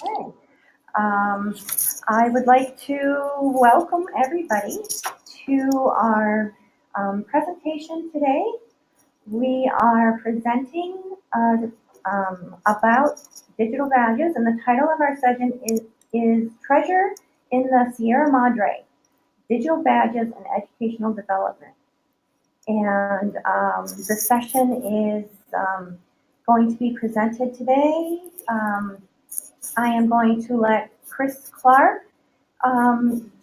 Okay. I would like to welcome everybody to our presentation today. We are presenting about digital badges, and the title of our session is Treasure in the Sierra Madre, Digital Badges and Educational Development. And the session is going to be presented today. I am going to let Chris Clark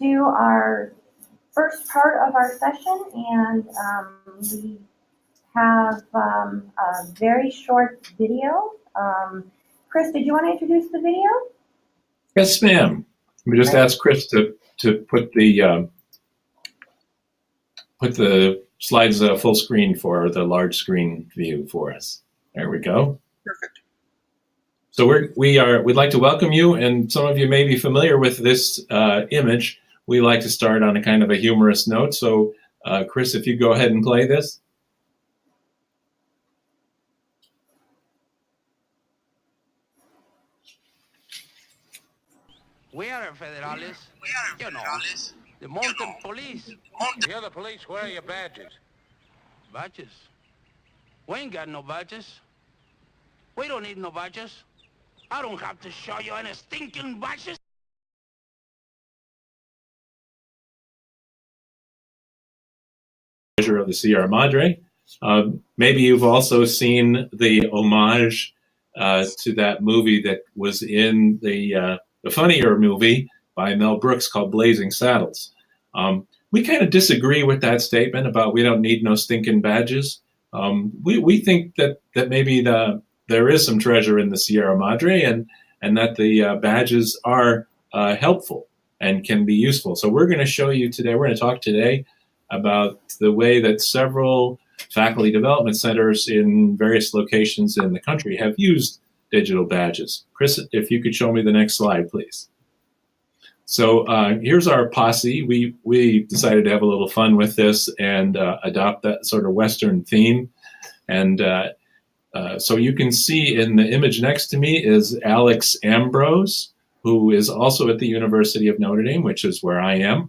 do our first part of our session, and we have a very short video. Chris, did you want to introduce the video? Yes, ma'am. We just asked Chris to put the slides full screen for the large screen view for us. There we go. Perfect. So we'd like to welcome you, and some of you may be familiar with this image. We like to start on a kind of a humorous note. So, Chris, if you go ahead and play this. We are federales. You know, the mountain police. You're the police. Where are your badges? Badges? We ain't got no badges. We don't need no badges. I don't have to show you any stinking badges. Treasure of the Sierra Madre. Maybe you've also seen the homage to that movie that was in the funnier movie by Mel Brooks called Blazing Saddles. We kind of disagree with that statement about we don't need no stinking badges. We think that maybe there is some treasure in the Sierra Madre, and that the badges are helpful and can be useful. So we're going to show you today, we're going to talk today about the way that several faculty development centers in various locations in the country have used digital badges. Chris, if you could show me the next slide, please. So here's our posse. We decided to have a little fun with this and adopt that sort of Western theme. And so you can see in the image next to me is Alex Ambrose, who is also at the University of Notre Dame, which is where I am.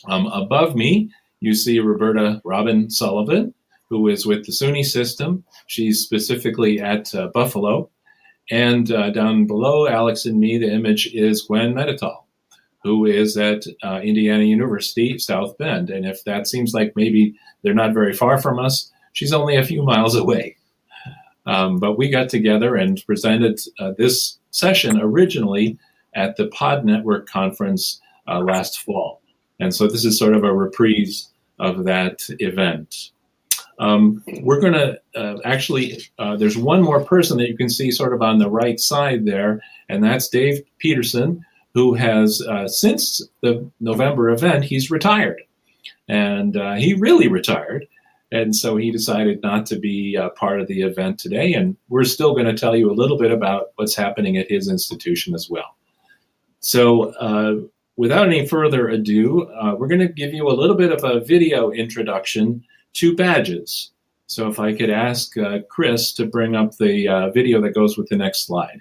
Above me, you see Roberta Robin Sullivan, who is with the SUNY system. She's specifically at Buffalo. And down below Alex and me, the image is Gwen Medetol, who is at Indiana University, South Bend. And if that seems like maybe they're not very far from us, she's only a few miles away. But we got together and presented this session originally at the Pod Network conference last fall. And so this is sort of a reprise of that event. We're going to actually, there's one more person that you can see sort of on the right side there, and that's Dave Peterson, who has, since the November event, he's retired. And he really retired. And so he decided not to be part of the event today. And we're still going to tell you a little bit about what's happening at his institution as well. So without any further ado, we're going to give you a little bit of a video introduction to badges. So if I could ask Chris to bring up the video that goes with the next slide.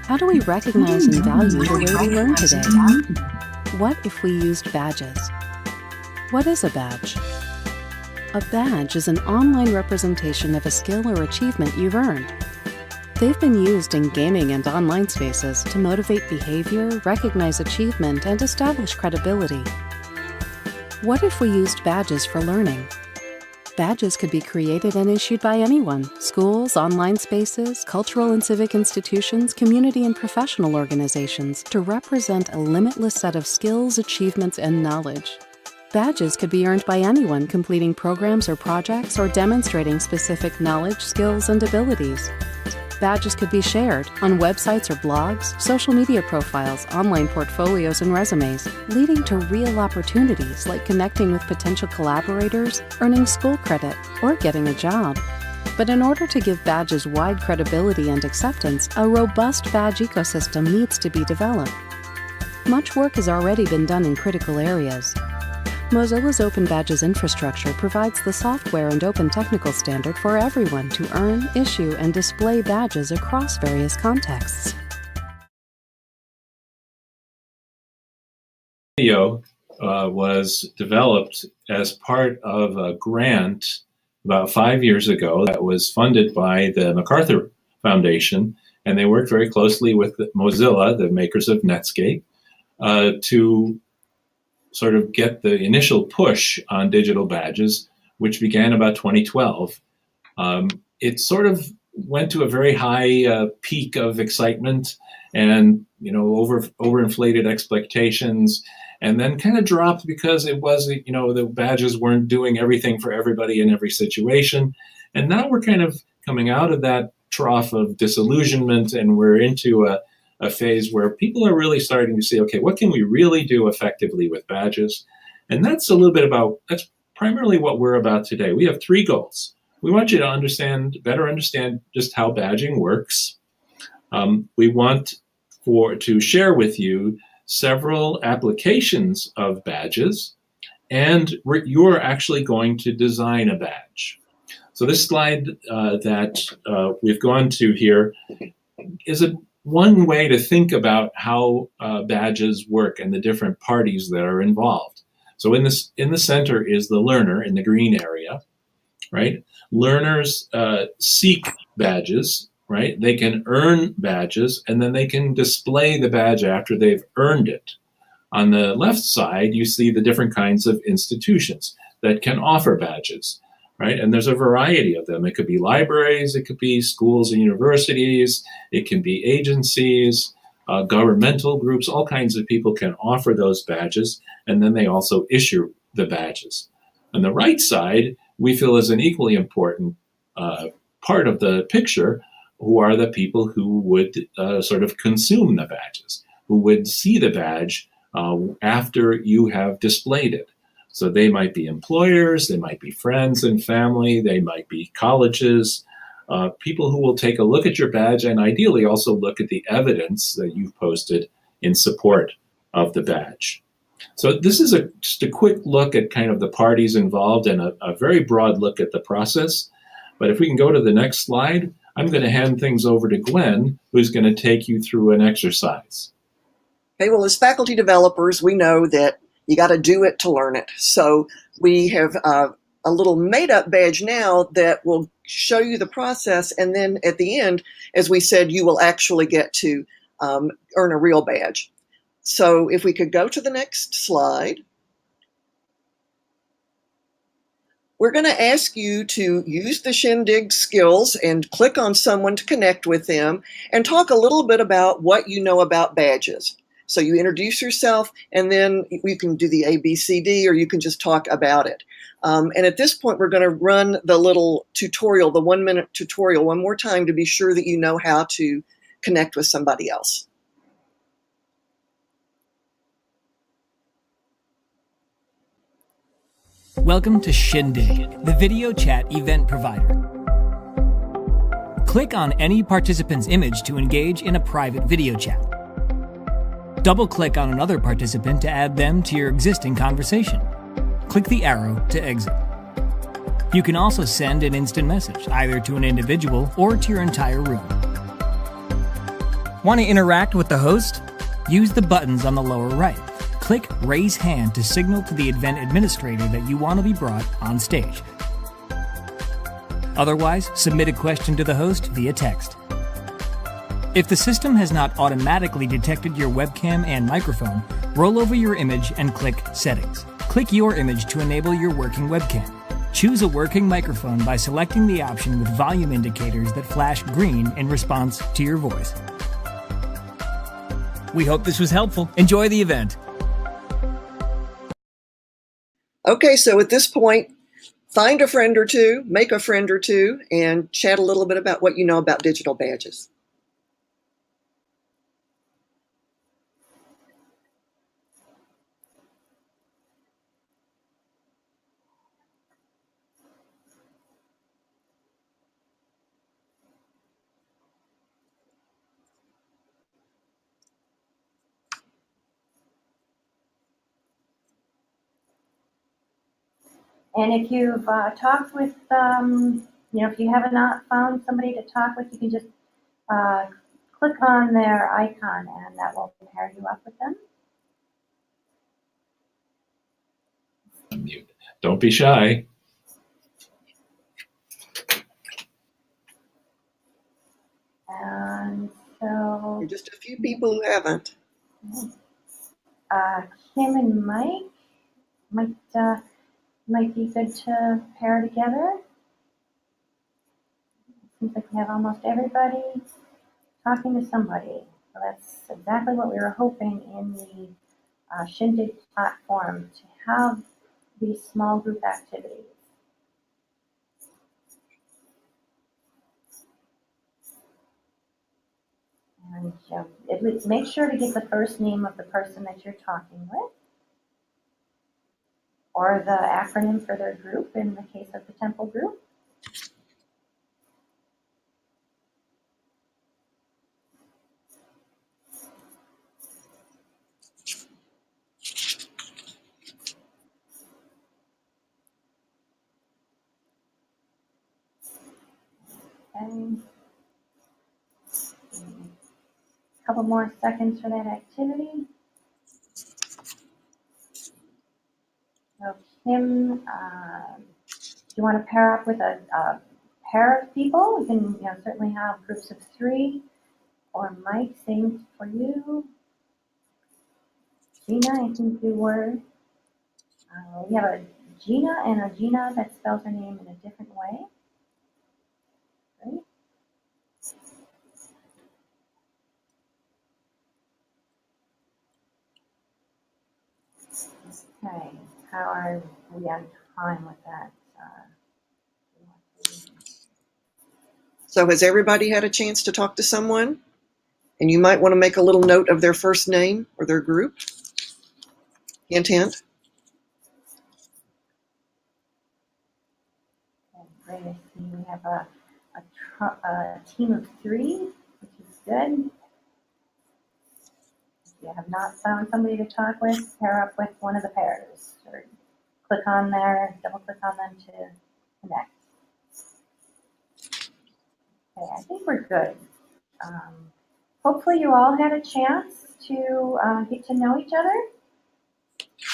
How do we recognize and value the way we learn today? What if we used badges? What is a badge? A badge is an online representation of a skill or achievement you've earned. They've been used in gaming and online spaces to motivate behavior, recognize achievement, and establish credibility. What if we used badges for learning? Badges could be created and issued by anyone: schools, online spaces, cultural and civic institutions, community and professional organizations, to represent a limitless set of skills, achievements, and knowledge. Badges could be earned by anyone completing programs or projects or demonstrating specific knowledge, skills, and abilities. Badges could be shared on websites or blogs, social media profiles, online portfolios, and resumes, leading to real opportunities like connecting with potential collaborators, earning school credit, or getting a job. But in order to give badges wide credibility and acceptance, a robust badge ecosystem needs to be developed. Much work has already been done in critical areas. Mozilla's Open Badges infrastructure provides the software and open technical standard for everyone to earn, issue, and display badges across various contexts. Video was developed as part of a grant about 5 years ago that was funded by the MacArthur Foundation, and they worked very closely with Mozilla, the makers of Netscape, to sort of get the initial push on digital badges, which began about 2012. It sort of went to a very high peak of excitement and overinflated expectations, and then kind of dropped because it was, the badges weren't doing everything for everybody in every situation. And now we're kind of coming out of that trough of disillusionment, and we're into a phase where people are really starting to say, okay, what can we really do effectively with badges? And that's that's primarily what we're about today. We have 3 goals. We want you to better understand just how badging works. We want to share with you several applications of badges, and you're actually going to design a badge. So this slide that we've gone to here is one way to think about how badges work and the different parties that are involved. So in the center is the learner in the green area, right? Learners seek badges, right? They can earn badges, and then they can display the badge after they've earned it. On the left side, you see the different kinds of institutions that can offer badges, right? And there's a variety of them. It could be libraries, it could be schools and universities, it can be agencies, governmental groups, all kinds of people can offer those badges, and then they also issue the badges. On the right side, we feel is an equally important part of the picture, who are the people who would sort of consume the badges, who would see the badge after you have displayed it. So they might be employers, they might be friends and family, they might be colleges, people who will take a look at your badge and ideally also look at the evidence that you've posted in support of the badge. So this is just a quick look at kind of the parties involved and a very broad look at the process. But if we can go to the next slide, I'm going to hand things over to Gwen, who's going to take you through an exercise. Okay, well, as faculty developers, we know that you got to do it to learn it. So we have a little made-up badge now that will show you the process, and then at the end, as we said, you will actually get to earn a real badge. So if we could go to the next slide. We're going to ask you to use the Shindig skills and click on someone to connect with them and talk a little bit about what you know about badges. So you introduce yourself, and then you can do the ABCD, or you can just talk about it. And at this point, we're going to run the little tutorial, the 1-minute tutorial, one more time to be sure that you know how to connect with somebody else. Welcome to Shindig, the video chat event provider. Click on any participant's image to engage in a private video chat. Double-click on another participant to add them to your existing conversation. Click the arrow to exit. You can also send an instant message, either to an individual or to your entire room. Want to interact with the host? Use the buttons on the lower right. Click Raise Hand to signal to the event administrator that you want to be brought on stage. Otherwise, submit a question to the host via text. If the system has not automatically detected your webcam and microphone, roll over your image and click Settings. Click your image to enable your working webcam. Choose a working microphone by selecting the option with volume indicators that flash green in response to your voice. We hope this was helpful. Enjoy the event. Okay, so at this point, find a friend or two, make a friend or two, and chat a little bit about what you know about digital badges. And if you've talked with, if you have not found somebody to talk with, you can just click on their icon and that will pair you up with them. Don't be shy. And so Just a few people who haven't. Kim and Mike might be good to pair together. Seems like we have almost everybody talking to somebody. So that's exactly what we were hoping in the Shindig platform, to have these small group activities. And at least make sure to get the first name of the person that you're talking with, or the acronym for their group in the case of the temple group. And a couple more seconds for that activity. So Kim, if you want to pair up with a pair of people, you can certainly have groups of 3. Or Mike, same for you. Gina, I think you were. We have a Gina and a Gina that spells her name in a different way. Right? Okay, how are we on time with that? So has everybody had a chance to talk to someone? And you might want to make a little note of their first name or their group. Hint, hint. Okay, great. I see we have a team of 3, which is good. If you have not found somebody to talk with, pair up with one of the pairs, or click on there, double click on them to connect. Okay, I think we're good. Hopefully you all had a chance to get to know each other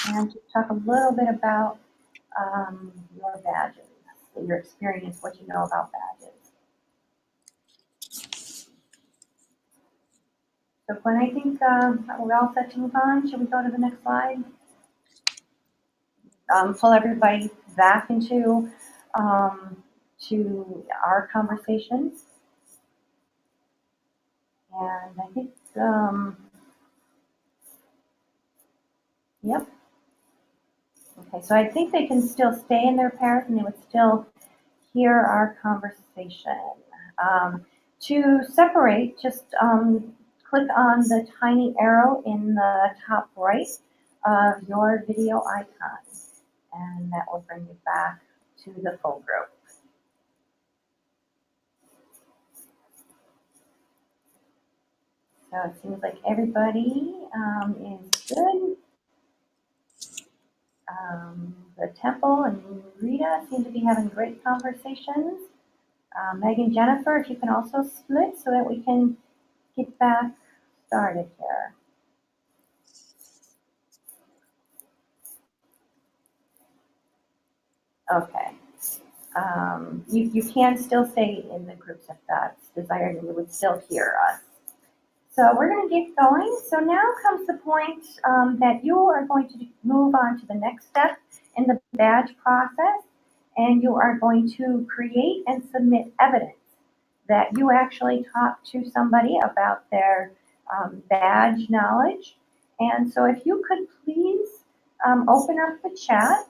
and to talk a little bit about your badges, your experience, what you know about badges. So Gwen, I think we're all set to move on. Should we go to the next slide? Pull everybody back into to our conversation. And I think, yep. Okay, so I think they can still stay in their pairs and they would still hear our conversation. To separate, just click on the tiny arrow in the top right of your video icon, and that will bring you back to the full group. So it seems like everybody is good. The Temple and Rita seem to be having great conversations. Meg and Jennifer, if you can also split so that we can get back started here. Okay. You can still stay in the groups if that's desired, and you would still hear us. So we're going to get going. So now comes the point that you are going to move on to the next step in the badge process, and you are going to create and submit evidence that you actually talked to somebody about their badge knowledge. And so if you could please open up the chat.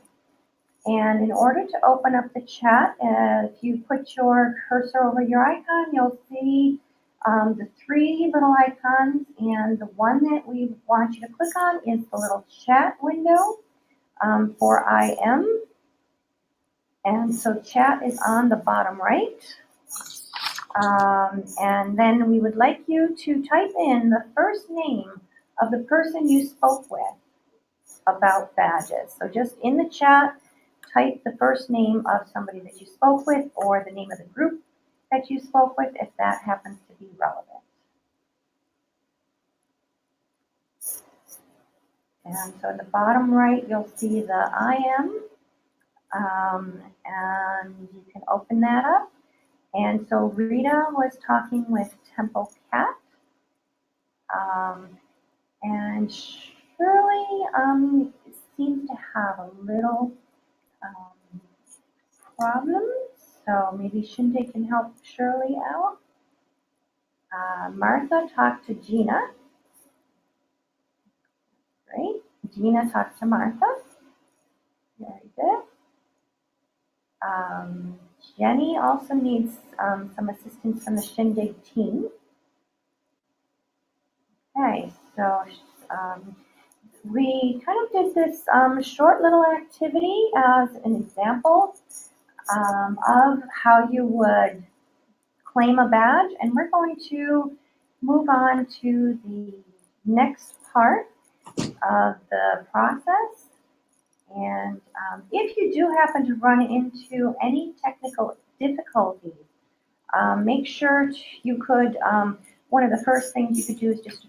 And in order to open up the chat, if you put your cursor over your icon, you'll see the 3 little icons, and the one that we want you to click on is the little chat window for IM. And so chat is on the bottom right. And then we would like you to type in the first name of the person you spoke with about badges. So just in the chat, type the first name of somebody that you spoke with or the name of the group that you spoke with if that happens to be relevant. And so at the bottom right, you'll see the I am, and you can open that up. And so Rita was talking with Temple Cat, and Shirley seems to have a little problem, so maybe Shindig can help Shirley out. Martha talked to Gina. Great. Gina talked to Martha. Very good. Jenny also needs some assistance from the Shindig team. Okay, so we kind of did this short little activity as an example of how you would claim a badge, and we're going to move on to the next part of the process. And if you do happen to run into any technical difficulties, make sure you could, one of the first things you could do is just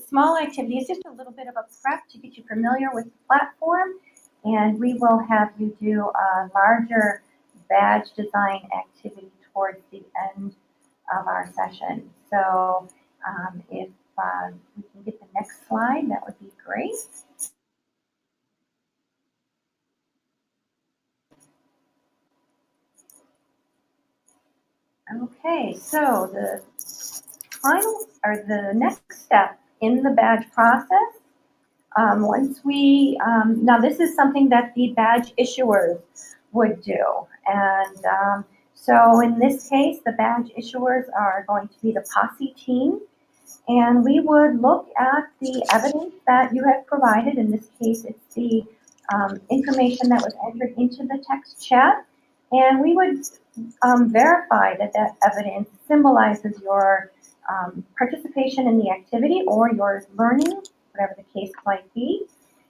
small activity is just a little bit of a prep to get you familiar with the platform, and we will have you do a larger badge design activity towards the end of our session. So if we can get the next slide, that would be great. Okay, so the final or the next step in the badge process, once we, now this is something that the badge issuers would do. And so in this case, the badge issuers are going to be the Posse team. And we would look at the evidence that you have provided. In this case, it's the information that was entered into the text chat. And we would verify that that evidence symbolizes your participation in the activity or your learning, whatever the case might be.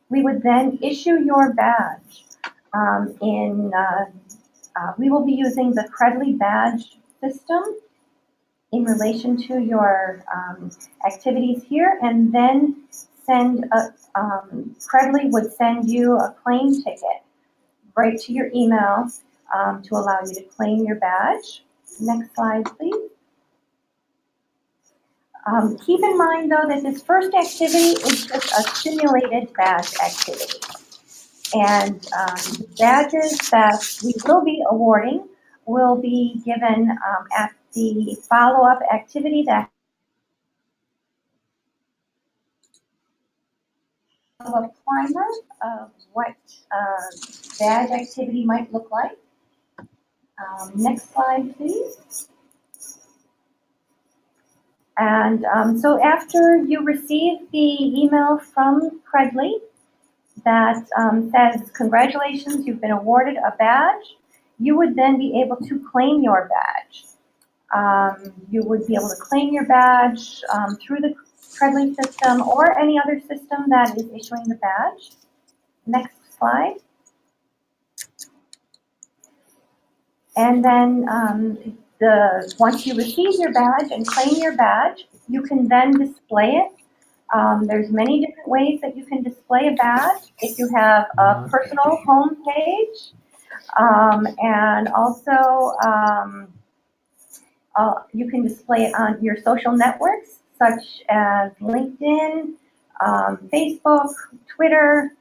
We would then issue your badge. We will be using the Credly badge system in relation to your activities here, and then Credly would send you a claim ticket right to your email to allow you to claim your badge. Next slide, please. Keep in mind, though, that this first activity is just a simulated badge activity. And the badges that we will be awarding will be given at the follow-up activity that a primer of what badge activity might look like. Next slide, please. And so after you receive the email from Credly that says, congratulations, you've been awarded a badge, you would then be able to claim your badge. You would be able to claim your badge through the Credly system or any other system that is issuing the badge. Next slide. And then once you receive your badge and claim your badge, you can then display it. There's many different ways that you can display a badge. If you have a personal home page, and also you can display it on your social networks, such as LinkedIn, Facebook, Twitter,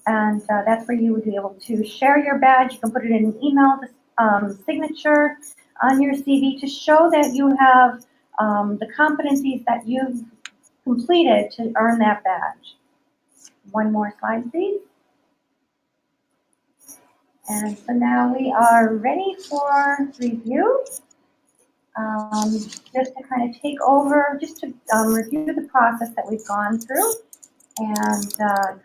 and that's where you would be able to share your badge. You can put it in an email signature on your CV to show that you have the competencies that you've completed to earn that badge. One more slide, please. And so now we are ready for review. Just to kind of take over, just to review the process that we've gone through. And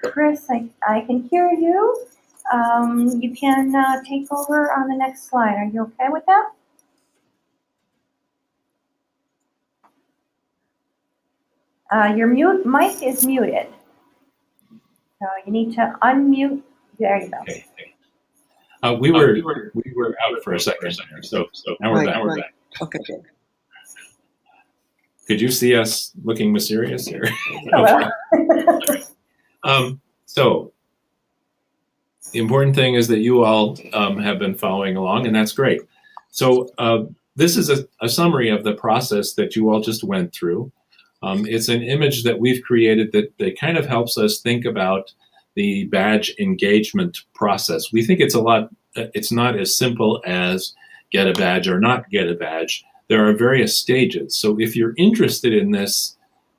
Chris, I can hear you. You can take over on the next slide. Are you okay with that? Your mic is muted. So you need to unmute. There you go. Okay. We were out for a second there, so now we're back. Right. Okay, good. Could you see us looking mysterious here? Hello. So the important thing is that you all have been following along, and that's great. So this is a summary of the process that you all just went through. It's an image that we've created that kind of helps us think about the badge engagement process. We think it's it's not as simple as get a badge or not get a badge. There are various stages. So if you're interested in this,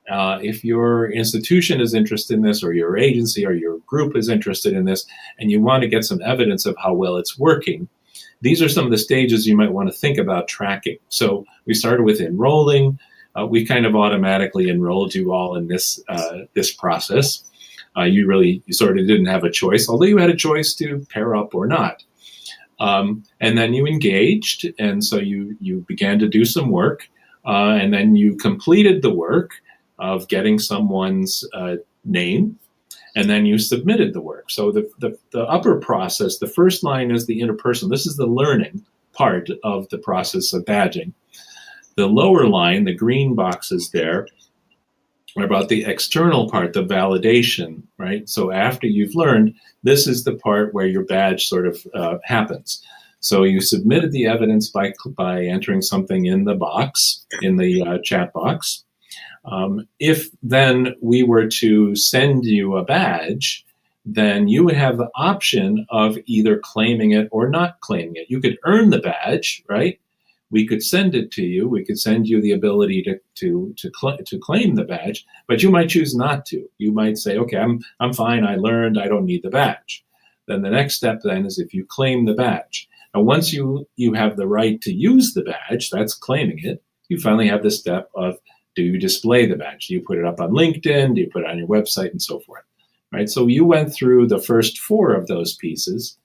if your institution is interested in this, or your agency or your group is interested in this, and you want to get some evidence of how well it's working, these are some of the stages you might want to think about tracking. So we started with enrolling. We kind of automatically enrolled you all in this process. You sort of didn't have a choice, although you had a choice to pair up or not. And then you engaged, and so you began to do some work, and then you completed the work of getting someone's name, and then you submitted the work. So the upper process, the first line is the interpersonal. This is the learning part of the process of badging. The lower line, the green boxes there, are about the external part, the validation, right? So after you've learned, this is the part where your badge sort of happens. So you submitted the evidence by entering something in the box, in the chat box. If then we were to send you a badge, then you would have the option of either claiming it or not claiming it. You could earn the badge, right? We could send it to you. We could send you the ability to claim the badge, but you might choose not to. You might say, okay, I'm fine. I learned. I don't need the badge. Then the next step then is if you claim the badge. Now, once you have the right to use the badge, that's claiming it. You finally have the step of, do you display the badge? Do you put it up on LinkedIn? Do you put it on your website, and so forth? Right. So you went through the first 4 of those pieces.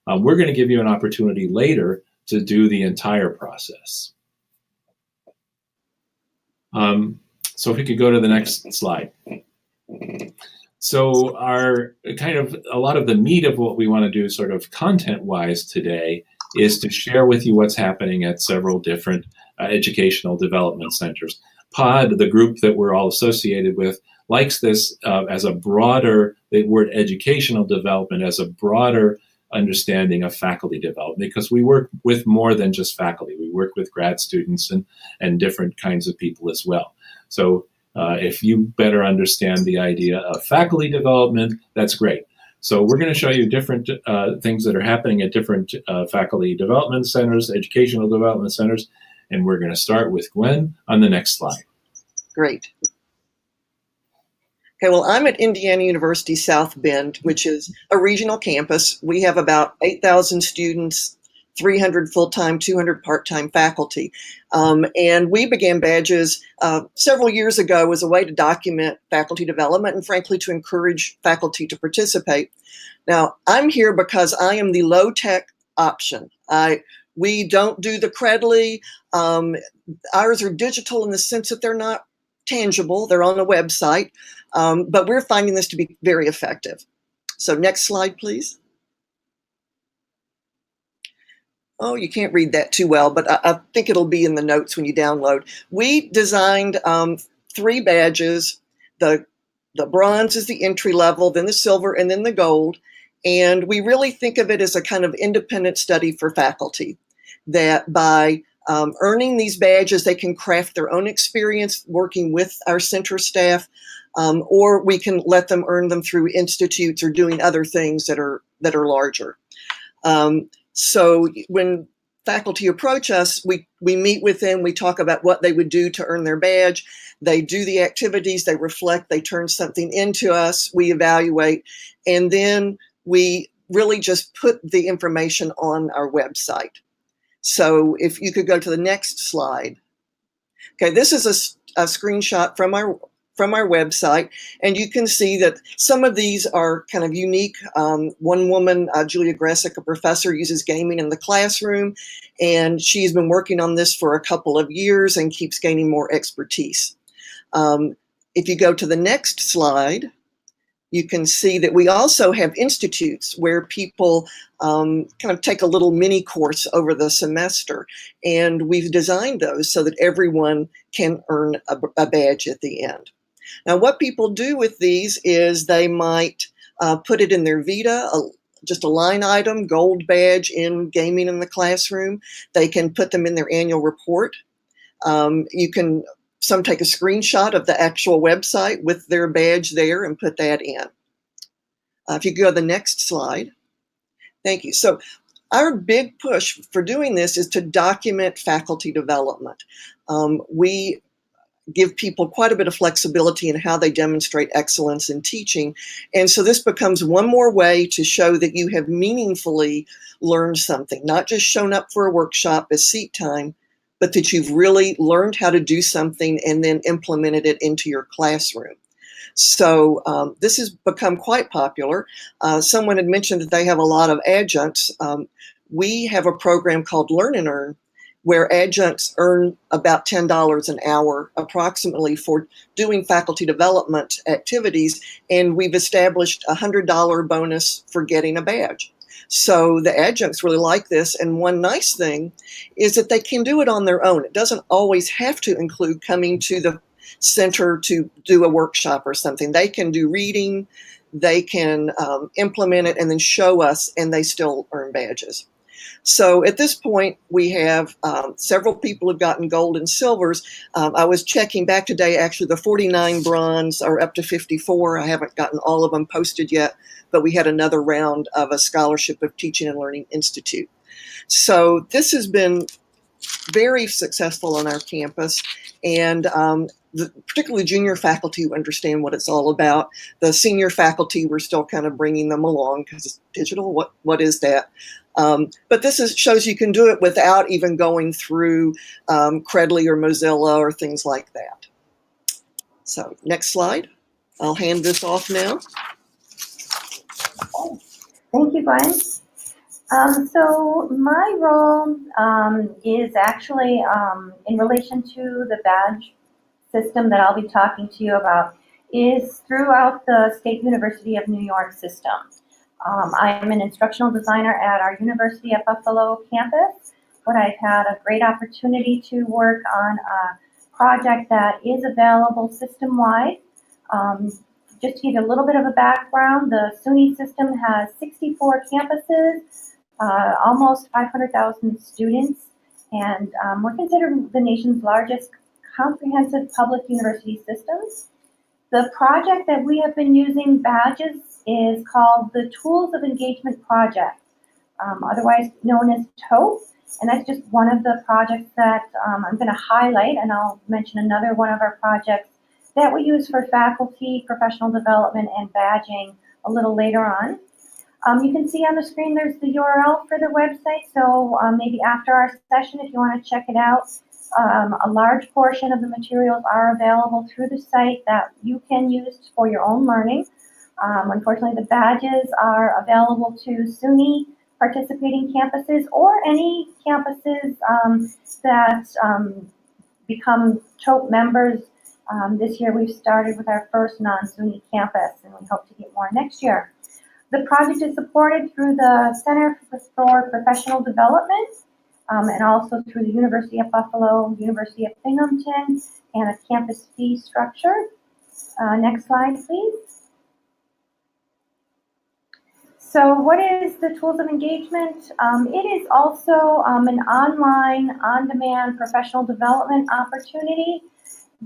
We're going to give you an opportunity later to do the entire process. So if we could go to the next slide. So a lot of the meat of what we want to do sort of content-wise today is to share with you what's happening at several different educational development centers. POD, the group that we're all associated with, likes this as a broader, the word educational development as a broader understanding of faculty development, because we work with more than just faculty. We work with grad students and different kinds of people as well. So if you better understand the idea of faculty development, that's great. So we're going to show you different things that are happening at different faculty development centers, educational development centers, and we're going to start with Gwen on the next slide. Great. Okay, well, I'm at Indiana University South Bend, which is a regional campus. We have about 8,000 students, 300 full-time, 200 part-time faculty. And we began badges several years ago as a way to document faculty development and, frankly, to encourage faculty to participate. Now, I'm here because I am the low-tech option. We don't do the credly. Ours are digital in the sense that they're not tangible. They're on a website. But we're finding this to be very effective. So next slide, please. Oh, you can't read that too well, but I think it'll be in the notes when you download. We designed 3 badges. The bronze is the entry level, then the silver, and then the gold. And we really think of it as a kind of independent study for faculty, that by earning these badges, they can craft their own experience working with our center staff, or we can let them earn them through institutes or doing other things that are larger. So when faculty approach us, we meet with them, we talk about what they would do to earn their badge. They do the activities, they reflect, they turn something into us, we evaluate, and then we really just put the information on our website. So if you could go to the next slide. Okay, this is a screenshot from our website, and you can see that some of these are kind of unique. One woman, Julia Gressick, a professor, uses gaming in the classroom, and she's been working on this for a couple of years and keeps gaining more expertise. If you go to the next slide, you can see that we also have institutes where people kind of take a little mini course over the semester. And we've designed those so that everyone can earn a badge at the end. Now, what people do with these is they might put it in their Vita, just a line item, gold badge in gaming in the classroom. They can put them in their annual report. You can some take a screenshot of the actual website with their badge there and put that in. If you go to the next slide. Thank you. So our big push for doing this is to document faculty development. We give people quite a bit of flexibility in how they demonstrate excellence in teaching. And so this becomes one more way to show that you have meaningfully learned something, not just shown up for a workshop as seat time, but that you've really learned how to do something and then implemented it into your classroom. So this has become quite popular. Someone had mentioned that they have a lot of adjuncts. We have a program called Learn and Earn, where adjuncts earn about $10 an hour approximately for doing faculty development activities, and we've established a $100 bonus for getting a badge. So the adjuncts really like this, and one nice thing is that they can do it on their own. It doesn't always have to include coming to the center to do a workshop or something. They can do reading, they can implement it and then show us, and they still earn badges. So at this point, we have several people who've gotten gold and silvers. I was checking back today, actually the 49 bronze are up to 54. I haven't gotten all of them posted yet, but we had another round of a Scholarship of Teaching and Learning Institute. So this has been very successful on our campus, and particularly junior faculty who understand what it's all about. The senior faculty, we're still kind of bringing them along because it's digital. What is that? But this shows you can do it without even going through Credly or Mozilla or things like that. So next slide. I'll hand this off now. Thank you, Gwen. So my role is actually in relation to the badge system that I'll be talking to you about is throughout the State University of New York system. I am an instructional designer at our University of Buffalo campus, but I've had a great opportunity to work on a project that is available system-wide. Just to give you a little bit of a background, the SUNY system has 64 campuses, almost 500,000 students, and we're considered the nation's largest comprehensive public university systems. The project that we have been using badges is called the Tools of Engagement Project, otherwise known as TOEP, and that's just one of the projects that I'm going to highlight, and I'll mention another one of our projects that we use for faculty, professional development, and badging a little later on. You can see on the screen there's the URL for the website, so maybe after our session, if you want to check it out, a large portion of the materials are available through the site that you can use for your own learning. Unfortunately, the badges are available to SUNY participating campuses or any campuses that become TOEP members. This year we've started with our first non-SUNY campus, and we hope to get more next year. The project is supported through the Center for Professional Development and also through the University of Buffalo, University of Binghamton, and a campus fee structure. Next slide, please. So what is the Tools of Engagement? It is also an online, on-demand professional development opportunity.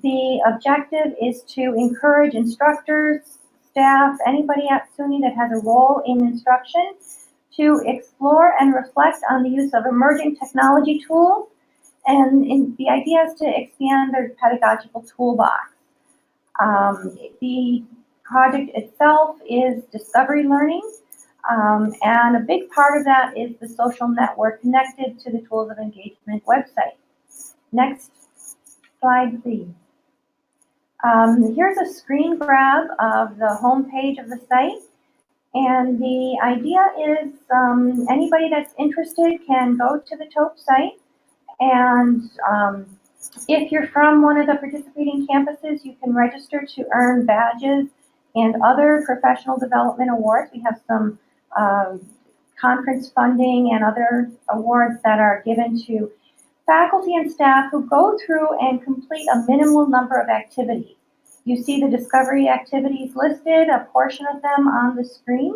The objective is to encourage instructors, staff, anybody at SUNY that has a role in instruction to explore and reflect on the use of emerging technology tools. And the idea is to expand their pedagogical toolbox. The project itself is discovery learning. And a big part of that is the social network connected to the Tools of Engagement website. Next slide, please. Here's a screen grab of the home page of the site. And the idea is anybody that's interested can go to the TOEP site and If you're from one of the participating campuses, you can register to earn badges and other professional development awards. We have some conference funding and other awards that are given to faculty and staff who go through and complete a minimal number of activities. You see the discovery activities listed, a portion of them on the screen.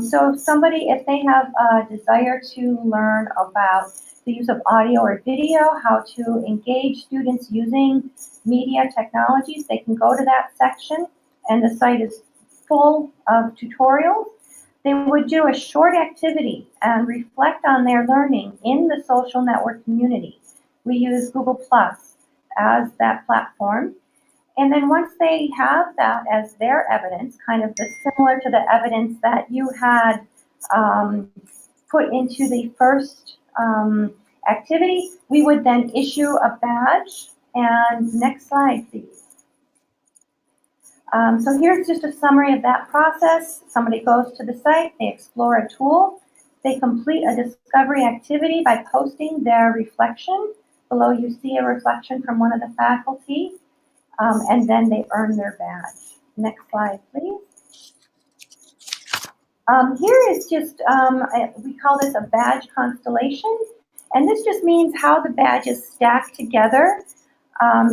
So if they have a desire to learn about the use of audio or video, how to engage students using media technologies, they can go to that section, and the site is full of tutorials. They would do a short activity and reflect on their learning in the social network community. We use Google Plus as that platform. And then once they have that as their evidence, kind of similar to the evidence that you had put into the first activity, we would then issue a badge. And next slide, please. So here's just a summary of that process. Somebody goes to the site, they explore a tool, they complete a discovery activity by posting their reflection. Below you see a reflection from one of the faculty, and then they earn their badge. Next slide, please. Here is just, we call this a badge constellation, and this just means how the badges stack together.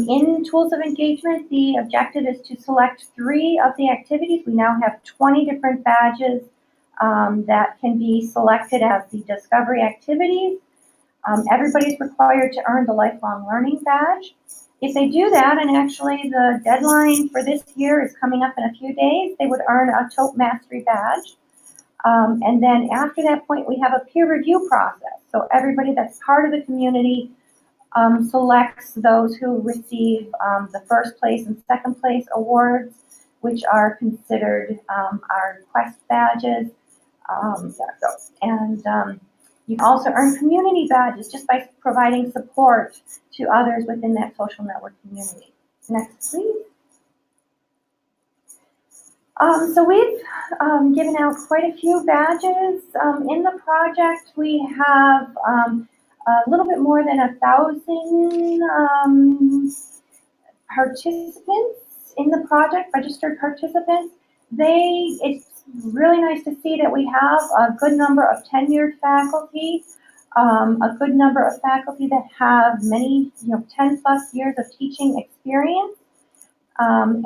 In tools of engagement, the objective is to select 3 of the activities. We now have 20 different badges that can be selected as the discovery activities. Everybody's required to earn the lifelong learning badge. If they do that, and actually the deadline for this year is coming up in a few days, they would earn a TOEP Mastery badge. And then after that point, we have a peer review process. So everybody that's part of the community selects those who receive the first place and second place awards, which are considered our Quest badges. You can also earn community badges just by providing support to others within that social network community. Next, please. So we've given out quite a few badges. In the project, we have a little bit more than 1,000 participants in the project, registered participants. It's really nice to see that we have a good number of tenured faculty, a good number of faculty that have many, 10 plus years of teaching experience. And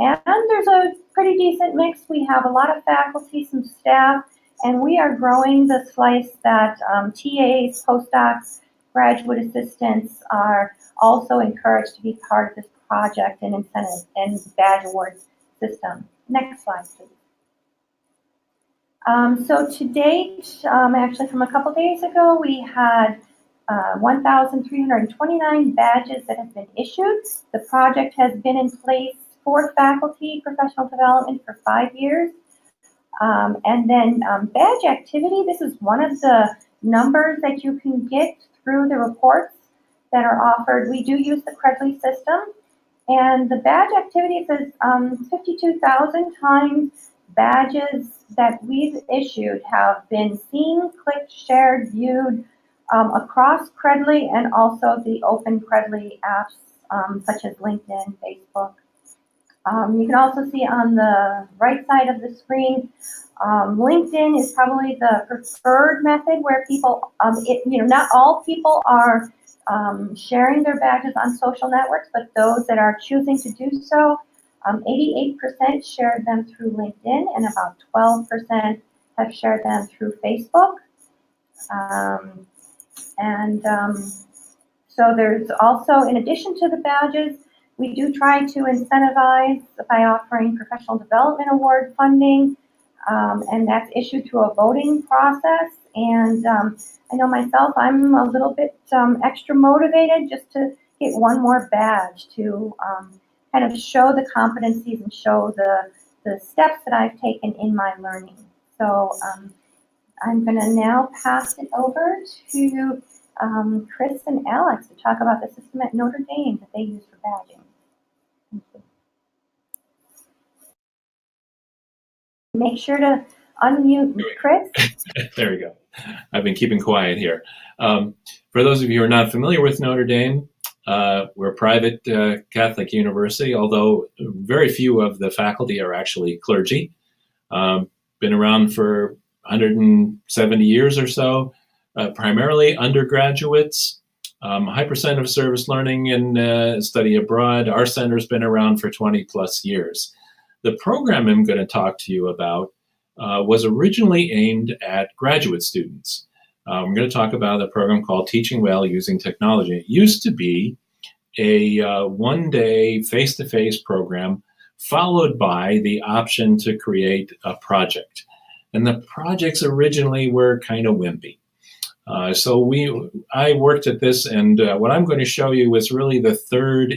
there's a pretty decent mix. We have a lot of faculty, some staff, and we are growing the slice that TAs, postdocs, graduate assistants are also encouraged to be part of this project and incentive and badge award system. Next slide, please. So to date, actually from a couple days ago, we had 1,329 badges that have been issued. The project has been in place for faculty professional development for 5 years. And then badge activity, this is one of the numbers that you can get through the reports that are offered. We do use the Credly system, and the badge activity says 52,000 times badges that we've issued have been seen, clicked, shared, viewed across Credly and also the open Credly apps such as LinkedIn, Facebook. You can also see on the right side of the screen, LinkedIn is probably the preferred method where people, not all people are sharing their badges on social networks, but those that are choosing to do so, 88% shared them through LinkedIn and about 12% have shared them through Facebook. So there's also, in addition to the badges, we do try to incentivize by offering professional development award funding, and that's issued through a voting process. And I know myself, I'm a little bit extra motivated just to get one more badge to kind of show the competencies and show the steps that I've taken in my learning. So I'm going to now pass it over to Chris and Alex to talk about the system at Notre Dame that they use for badging. Make sure to unmute Chris. There we go. I've been keeping quiet here. For those of you who are not familiar with Notre Dame, We're a private Catholic university, although very few of the faculty are actually clergy. Been around for 170 years or so, primarily undergraduates. High percent of service learning and study abroad. Our center's been around for 20 plus years. The program I'm going to talk to you about was originally aimed at graduate students. I'm going to talk about a program called Teaching Well Using Technology. It used to be a one-day face-to-face program followed by the option to create a project. And the projects originally were kind of wimpy. So I worked at this, and what I'm going to show you is really the third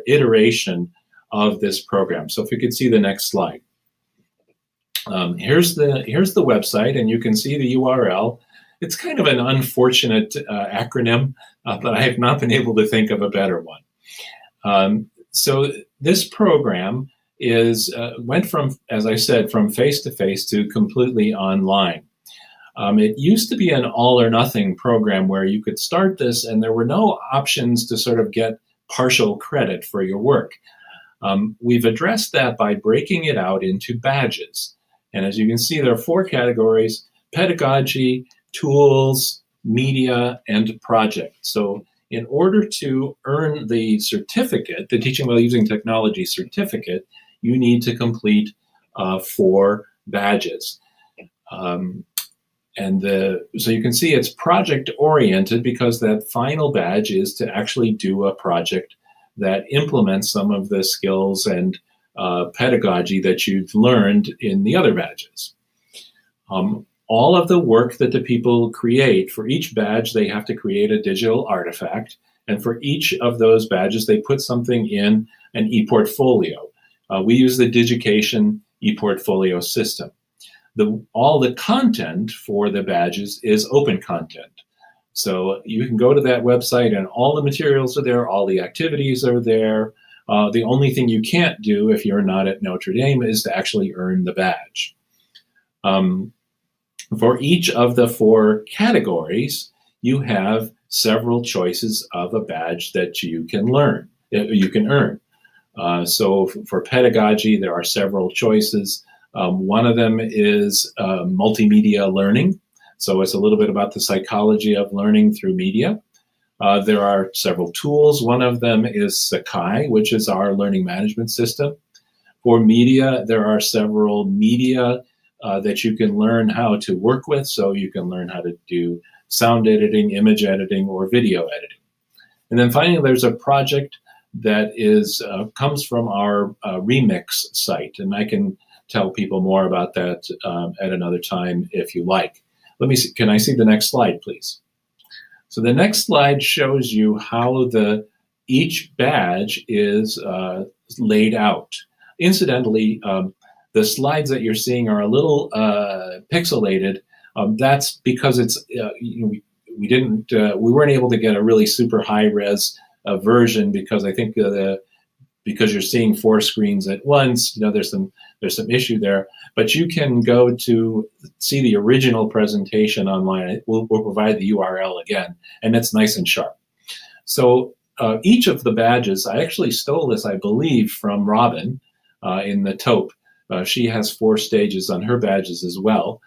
iteration of this program. So if you could see the next slide. Here's the website, and you can see the URL. It's kind of an unfortunate acronym, but I have not been able to think of a better one. So this program went from, as I said, from face-to-face to completely online. It used to be an all-or-nothing program where you could start this and there were no options to sort of get partial credit for your work. We've addressed that by breaking it out into badges. And as you can see, there are 4 categories: pedagogy, tools, media, and project. So in order to earn the certificate, the Teaching Well Using Technology certificate, you need to complete 4 badges. So you can see it's project oriented because that final badge is to actually do a project that implements some of the skills and pedagogy that you've learned in the other badges. All of the work that the people create, for each badge, they have to create a digital artifact. And for each of those badges, they put something in an e-portfolio. We use the Digication e-portfolio system. All the content for the badges is open content. So you can go to that website and all the materials are there, all the activities are there. The only thing you can't do if you're not at Notre Dame is to actually earn the badge. For each of the 4 categories, you have several choices of a badge that you can earn. So for pedagogy, there are several choices. One of them is multimedia learning. So it's a little bit about the psychology of learning through media. There are several tools. One of them is Sakai, which is our learning management system. For media, there are several media that you can learn how to work with. So you can learn how to do sound editing, image editing, or video editing. And then finally, there's a project that comes from our Remix site. And I can tell people more about that at another time if you like. Let me see, can I see the next slide, please? So the next slide shows you how each badge is laid out. Incidentally, the slides that you're seeing are a little pixelated. That's because it's we weren't able to get a really super high res version because I think because you're seeing 4 screens at once, there's some issue there. But you can go to see the original presentation online. We'll provide the URL again, and it's nice and sharp. So each of the badges, I actually stole this, I believe, from Robin in the taupe. She has 4 stages on her badges as well.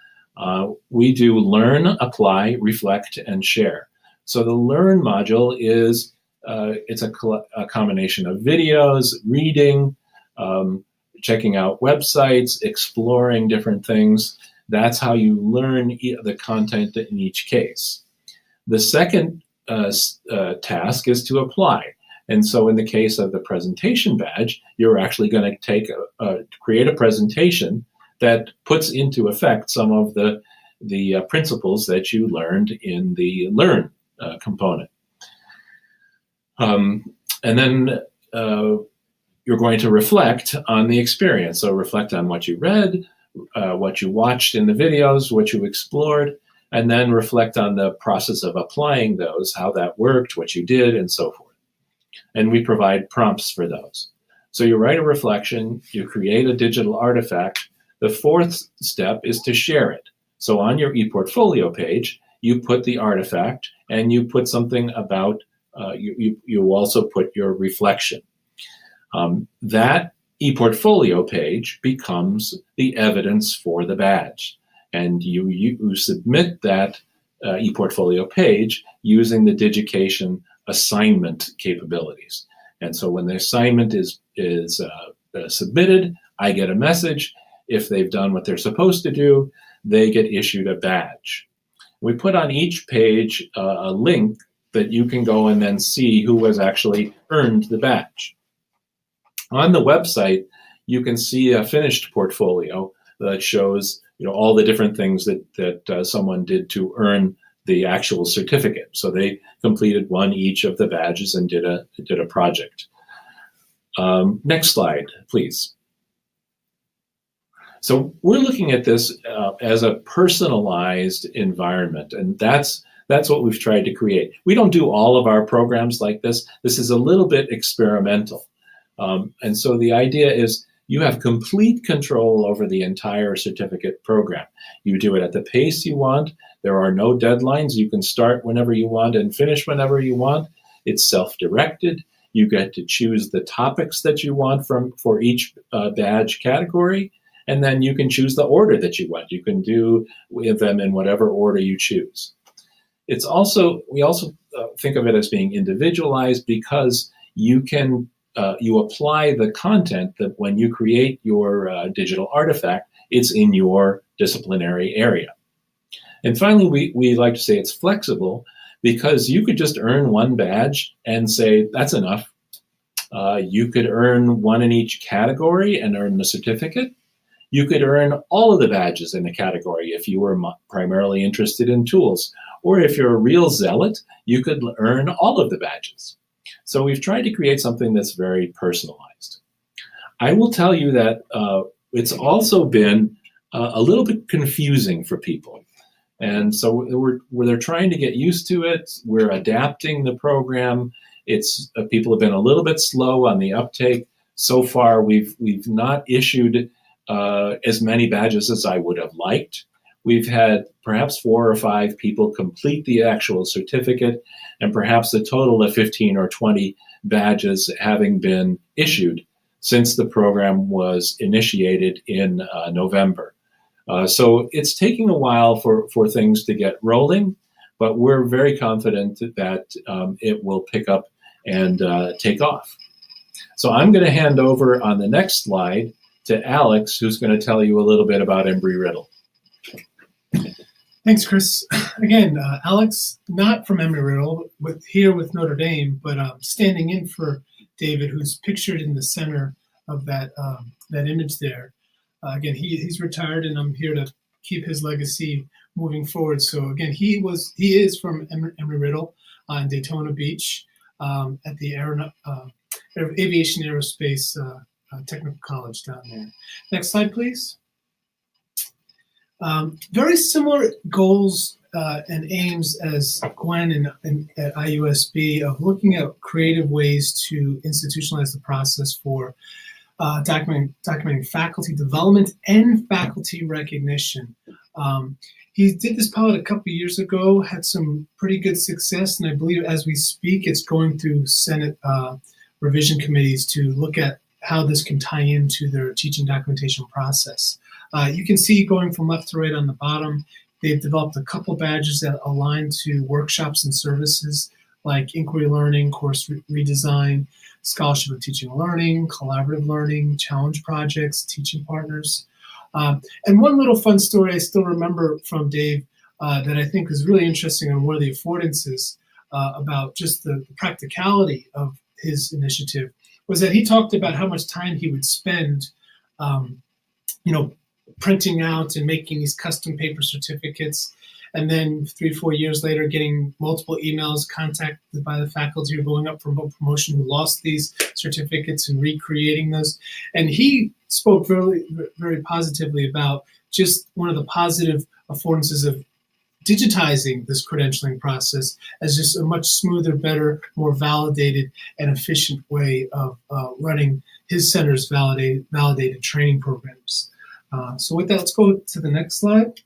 We do learn, apply, reflect, and share. So the learn module is it's a combination of videos, reading, checking out websites, exploring different things. That's how you learn the content in each case. The second task is to apply. And so in the case of the presentation badge, you're actually going to create a presentation that puts into effect some of the principles that you learned in the learn component. And then you're going to reflect on the experience. So reflect on what you read, what you watched in the videos, what you explored, and then reflect on the process of applying those, how that worked, what you did, and so forth. And we provide prompts for those. So you write a reflection, you create a digital artifact. The 4th step is to share it. So on your ePortfolio page, you put the artifact and you put something about you also put your reflection. That ePortfolio page becomes the evidence for the badge. And you submit that ePortfolio page using the Digication assignment capabilities. And so when the assignment is submitted, I get a message. If they've done what they're supposed to do, they get issued a badge. We put on each page a link that you can go and then see who has actually earned the badge. On the website, you can see a finished portfolio that shows all the different things that someone did to earn the actual certificate. So they completed one each of the badges and did a project. Next slide, please. So we're looking at this as a personalized environment, and that's what we've tried to create. We don't do all of our programs like this. This is a little bit experimental. And so the idea is you have complete control over the entire certificate program. You do it at the pace you want. There are no deadlines. You can start whenever you want and finish whenever you want. It's self-directed. You get to choose the topics that you want for each badge category, and then you can choose the order that you want. You can do with them in whatever order you choose. We also think of it as being individualized because you can you apply the content that when you create your digital artifact, it's in your disciplinary area. And finally, we like to say it's flexible because you could just earn one badge and say, that's enough. You could earn one in each category and earn the certificate. You could earn all of the badges in the category if you were primarily interested in tools. Or if you're a real zealot, you could earn all of the badges. So we've tried to create something that's very personalized. I will tell you that it's also been a little bit confusing for people. And so they're trying to get used to it. We're adapting the program. People have been a little bit slow on the uptake. So far, we've not issued as many badges as I would have liked. We've had perhaps 4 or 5 people complete the actual certificate, and perhaps a total of 15 or 20 badges having been issued since the program was initiated in November. So it's taking a while for things to get rolling, but we're very confident that it will pick up and take off. So I'm going to hand over on the next slide to Alex, who's going to tell you a little bit about Embry-Riddle. Thanks, Chris. Again, Alex, not from Embry-Riddle, here with Notre Dame, but standing in for David, who's pictured in the center of that image there. Again, he's retired, and I'm here to keep his legacy moving forward. So again, he is from Embry-Riddle in Daytona Beach at the Aviation Aerospace Technical College down there. Next slide, please. Very similar goals and aims as Gwen at IUSB of looking at creative ways to institutionalize the process for documenting faculty development and faculty recognition. He did this pilot a couple years ago, had some pretty good success, and I believe as we speak, it's going through Senate revision committees to look at how this can tie into their teaching documentation process. You can see going from left to right on the bottom, they've developed a couple badges that align to workshops and services like inquiry learning, course redesign, scholarship of teaching and learning, collaborative learning, challenge projects, teaching partners. And one little fun story I still remember from Dave that I think is really interesting on one of the affordances about just the practicality of his initiative was that he talked about how much time he would spend printing out and making these custom paper certificates, and then 3-4 years later getting multiple emails contacted by the faculty who are going up for promotion who lost these certificates and recreating those. And he spoke very, very positively about just one of the positive affordances of digitizing this credentialing process as just a much smoother, better, more validated and efficient way of running his center's validated training programs. So with that, let's go to the next slide.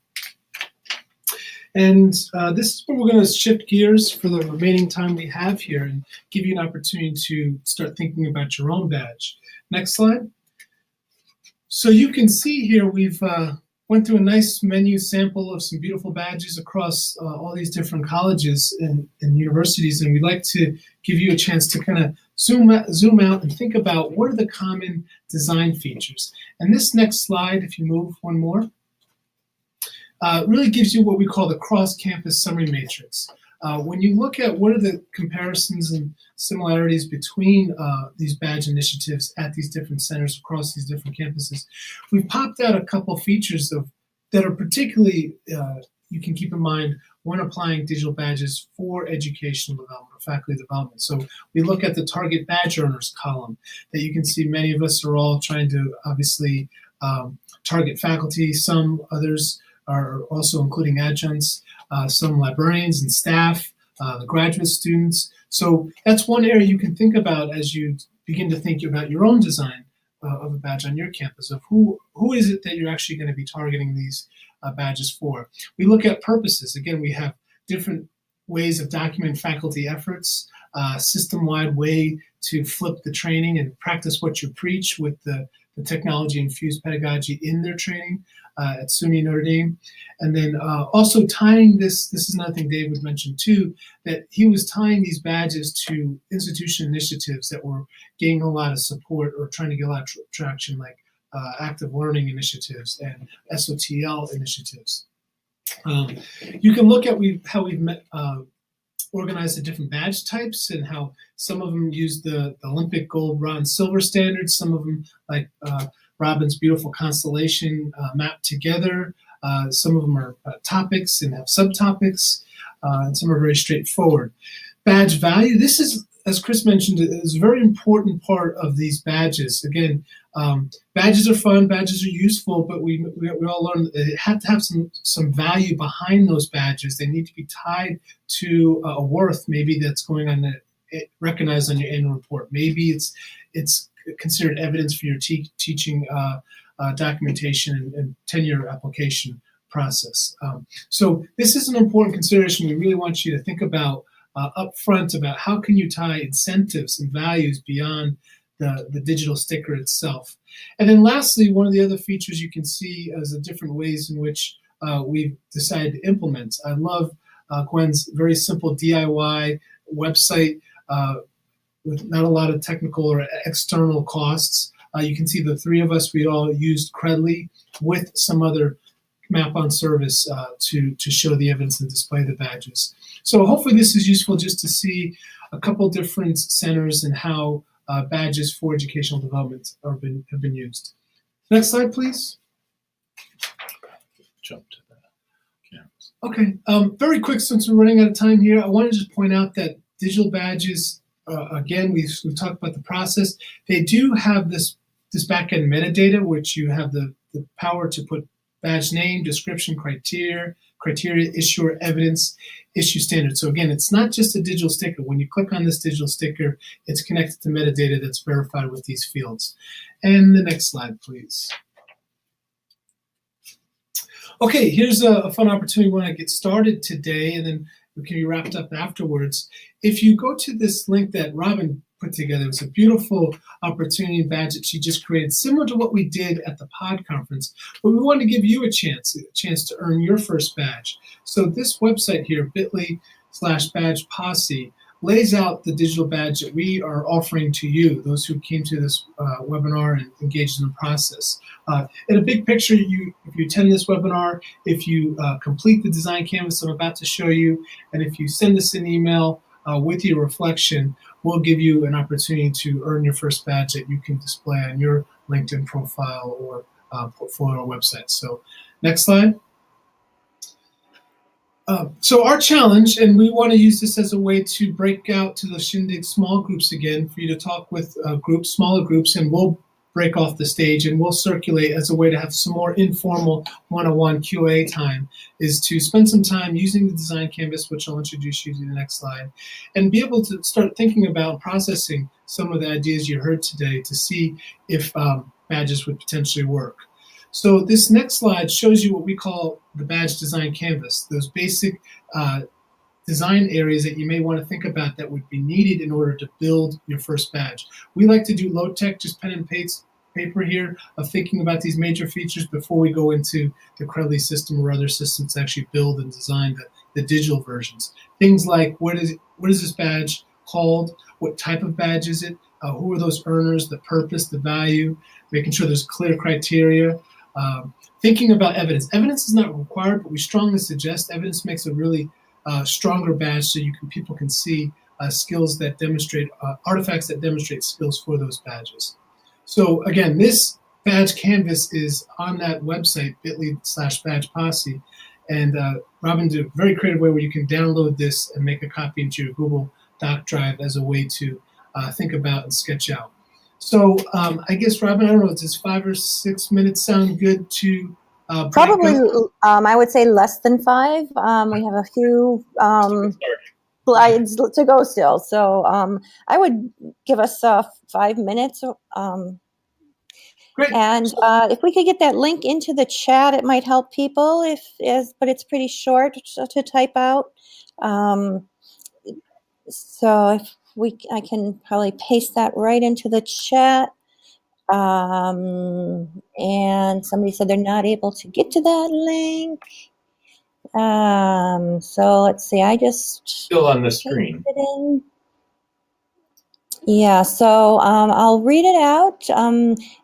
And this is where we're going to shift gears for the remaining time we have here and give you an opportunity to start thinking about your own badge. Next slide. So you can see here we've went through a nice menu sample of some beautiful badges across all these different colleges and universities, and we'd like to give you a chance to kind of zoom out and think about what are the common design features. And this next slide, if you move one more, really gives you what we call the cross-campus summary matrix. When you look at what are the comparisons and similarities between these badge initiatives at these different centers across these different campuses, we've popped out a couple features that are particularly you can keep in mind when applying digital badges for educational development or faculty development. So we look at the target badge earners column that you can see many of us are all trying to obviously target faculty. Some others are also including adjuncts, some librarians and staff, the graduate students. So that's one area you can think about as you begin to think about your own design of a badge on your campus, of who is it that you're actually going to be targeting these badges for. We look at purposes. Again, we have different ways of documenting faculty efforts, system-wide way to flip the training and practice what you preach with the technology-infused pedagogy in their training at SUNY Notre Dame. And then also tying this is another thing David mentioned too, that he was tying these badges to institution initiatives that were gaining a lot of support or trying to get a lot of traction, like active learning initiatives and SOTL initiatives. You can look at how we've organized the different badge types and how some of them use the Olympic gold, bronze, silver standards. Some of them, like Robin's beautiful constellation, mapped together. Some of them are topics and have subtopics, and some are very straightforward. Badge value. This is, as Chris mentioned, is a very important part of these badges. Again, badges are fun, badges are useful, but we all learn that they have to have some value behind those badges. They need to be tied to a worth, maybe that's going on recognized on your annual report. Maybe it's considered evidence for your teaching documentation and tenure application process. So this is an important consideration we really want you to think about up front about how can you tie incentives and values beyond the digital sticker itself. And then lastly, one of the other features you can see as the different ways in which we've decided to implement. I love Gwen's very simple DIY website with not a lot of technical or external costs. You can see the three of us, we all used Credly with some other map-on service to show the evidence and display the badges. So hopefully this is useful just to see a couple different centers and how badges for educational development have been used. Next slide, please. Jump to that. Okay, very quick, since we're running out of time here, I want to just point out that digital badges, again, we've talked about the process. They do have this back-end metadata, which you have the power to put badge name, description, criteria, issuer, evidence, issue standard. So again, it's not just a digital sticker. When you click on this digital sticker, it's connected to metadata that's verified with these fields. And the next slide, please. Okay, here's a fun opportunity when I get started today, and then we can be wrapped up afterwards. If you go to this link that Robin put together, it was a beautiful opportunity badge that she just created, similar to what we did at the pod conference, but we wanted to give you a chance to earn your first badge. So this website here, bit.ly/Badge Posse, lays out the digital badge that we are offering to you, those who came to this webinar and engaged in the process. In a big picture, if you attend this webinar, if you complete the design canvas I'm about to show you, and if you send us an email with your reflection, we'll give you an opportunity to earn your first badge that you can display on your LinkedIn profile or portfolio website. So next slide. So our challenge, and we want to use this as a way to break out to the Shindig small groups again, for you to talk with groups, smaller groups, and we'll break off the stage and we'll circulate as a way to have some more informal one-on-one QA time, is to spend some time using the design canvas, which I'll introduce you to the next slide, and be able to start thinking about processing some of the ideas you heard today to see if badges would potentially work. So this next slide shows you what we call the badge design canvas, those basic design areas that you may want to think about that would be needed in order to build your first badge. We like to do low tech, just pen and paper here, of thinking about these major features before we go into the Crowley system or other systems to actually build and design the digital versions. Things like what is this badge called? What type of badge is it? Who are those earners? The purpose, the value, making sure there's clear criteria. Thinking about evidence. Evidence is not required, but we strongly suggest evidence makes a really stronger badge so people can see skills that demonstrate, artifacts that demonstrate skills for those badges. So again, this badge canvas is on that website, bit.ly/badge posse. And Robin did a very creative way where you can download this and make a copy into your Google Doc drive as a way to think about and sketch out. So I guess, Robin, I don't know, does 5 or 6 minutes sound good to Probably, I would say less than 5. We have a few slides to go still. So I would give us 5 minutes. Great. And if we could get that link into the chat, it might help people. But it's pretty short to type out. So I can probably paste that right into the chat. And somebody said they're not able to get to that link. So let's see. I just Still on the screen. Yeah, so I'll read it out.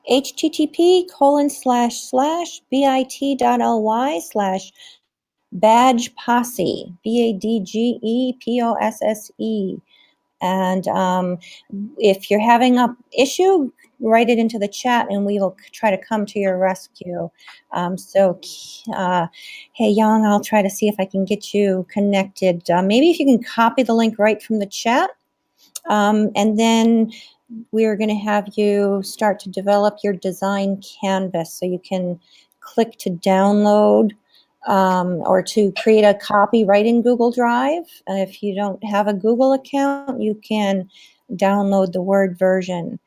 http://bit.ly/badge posse, BADGEPOSSE. And if you're having an issue, write it into the chat and we will try to come to your rescue. Hey, Young, I'll try to see if I can get you connected. Maybe if you can copy the link right from the chat. And then we're going to have you start to develop your design canvas so you can click to download or to create a copy right in Google Drive. If you don't have a Google account, you can download the Word version.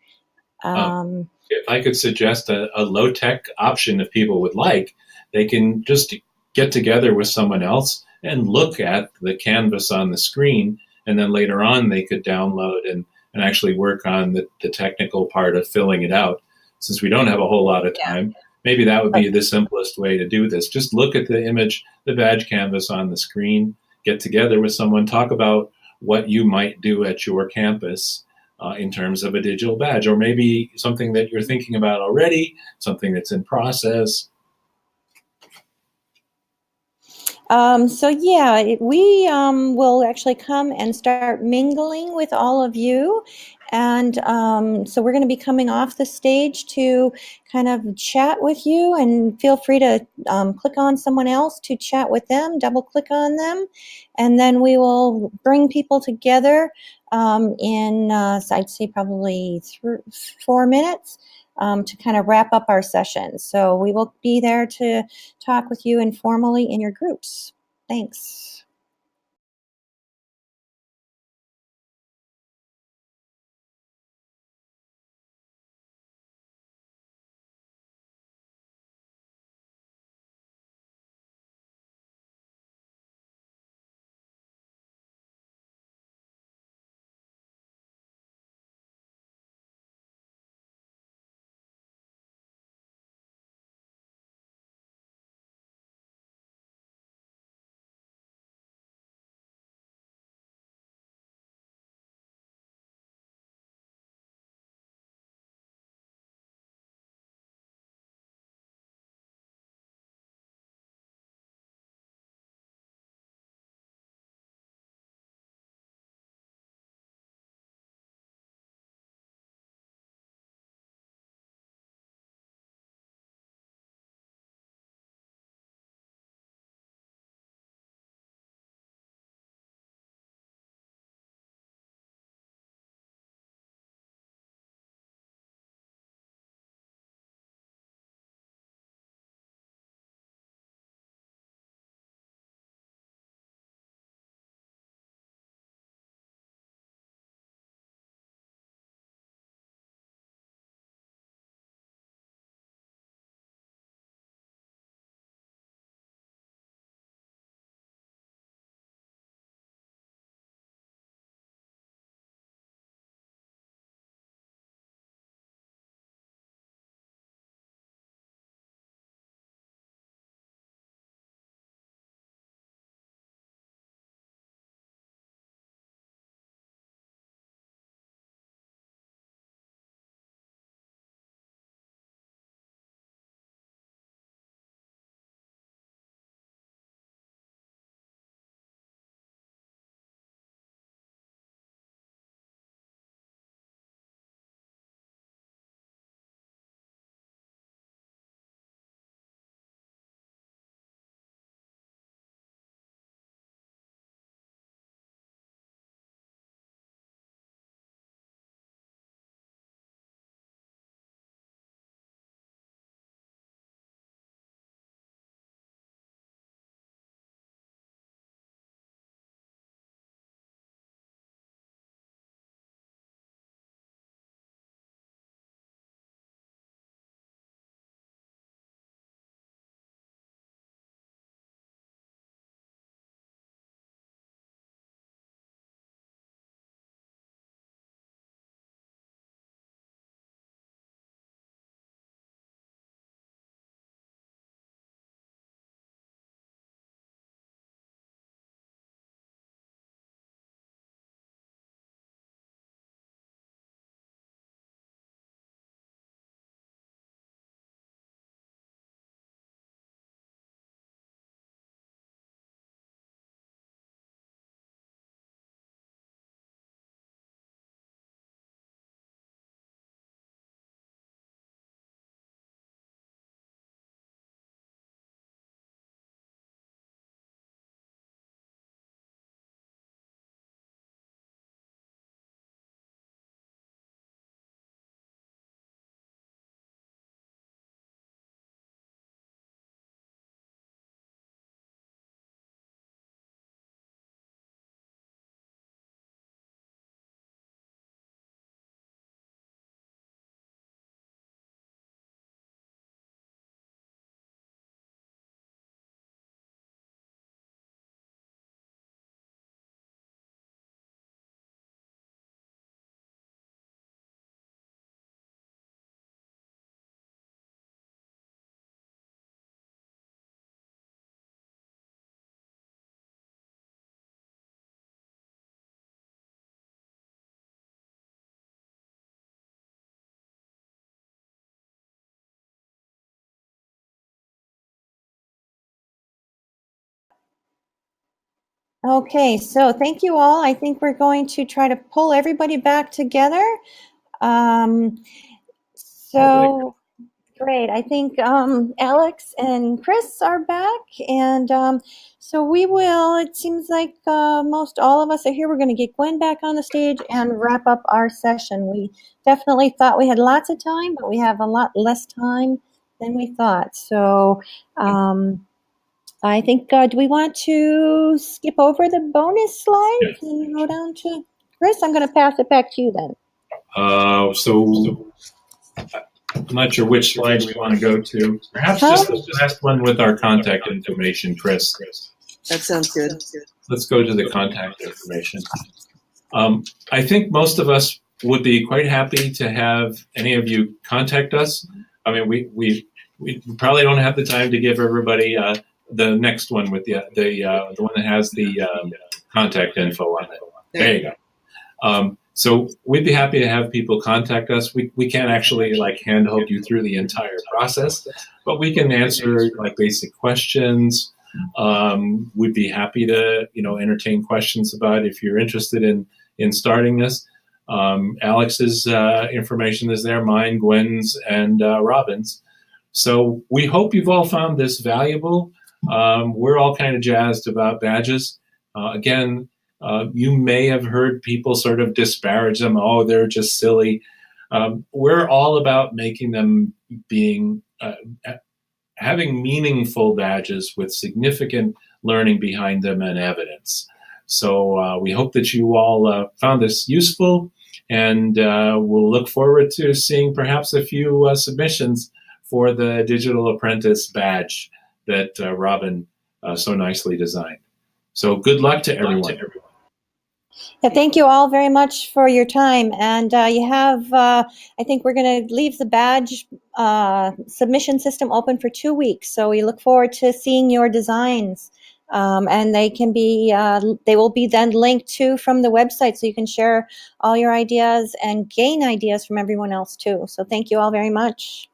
If I could suggest a low-tech option, if people would like, they can just get together with someone else and look at the canvas on the screen, and then later on they could download and actually work on the technical part of filling it out. Since we don't have a whole lot of time, maybe that would be the simplest way to do this. Just look at the image, the badge canvas on the screen, get together with someone, talk about what you might do at your campus in terms of a digital badge, or maybe something that you're thinking about already, something that's in process. We will actually come and start mingling with all of you. And so we're going to be coming off the stage to kind of chat with you, and feel free to click on someone else to chat with them, double click on them. And then we will bring people together in, I'd say probably 4 minutes. To kind of wrap up our session. So we will be there to talk with you informally in your groups. Thanks. Okay, so thank you all. I think we're going to try to pull everybody back together. So great. I think Alex and Chris are back, and so we will. It seems like most all of us are here. We're going to get Gwen back on the stage and wrap up our session. We definitely thought we had lots of time, but we have a lot less time than we thought. So I think, do we want to skip over the bonus slides and go down to Chris? I'm going to pass it back to you then. So I'm not sure which slide we want to go to. Perhaps just the last one with our contact information, Chris. That sounds good. Let's go to the contact information. I think most of us would be quite happy to have any of you contact us. I mean, we probably don't have the time to give everybody the next one with the one that has the contact info on it. There you go. So we'd be happy to have people contact us. We can't actually like handhold you through the entire process, but we can answer like basic questions. We'd be happy to entertain questions about if you're interested in starting this. Alex's information is there, mine, Gwen's, and Robin's. So we hope you've all found this valuable. We're all kind of jazzed about badges. Again, you may have heard people sort of disparage them. Oh, they're just silly. We're all about making them having meaningful badges with significant learning behind them and evidence. So we hope that you all found this useful, and we'll look forward to seeing perhaps a few submissions for the Digital Apprentice badge that Robin so nicely designed. So good luck to everyone. Yeah, thank you all very much for your time. And you have, I think we're going to leave the badge submission system open for 2 weeks. So we look forward to seeing your designs. And they can be, they will be then linked to from the website, so you can share all your ideas and gain ideas from everyone else too. So thank you all very much.